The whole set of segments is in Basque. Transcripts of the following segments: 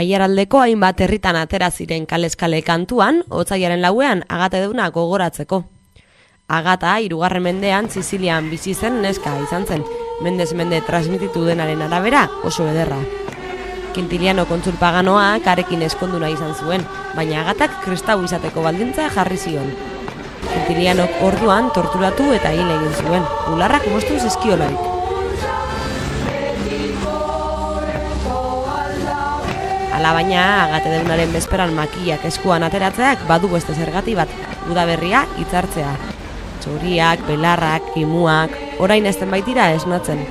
Aiaraldeko hainbat herritan atera ziren kaleskale kantuan, otsailaren 4ean Agateduna gogoratzeko. Agata, 3. mendean Sizilian bizi zen neska izan zen, mendez mende transmititu denaren arabera oso ederra. Quintiliano kontsul paganoak harekin eskonduna izan zuen, baina Agatak kristau izateko baldintza jarri zion. Quintilianok orduan torturatu eta hil egin zuen, bularrak moztu zizkiolarik. Alabaina, Agatedunaren bezperan makillak eskuan ateratzeak badu beste zergati bat, udaberria hitzartzea. Txoriak, belarrak, kimuak, orain ezten baitira esnatzen.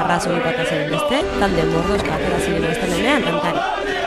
Arrazoi bat zen beste, talde mordoska atera ziren astelehenean kantari.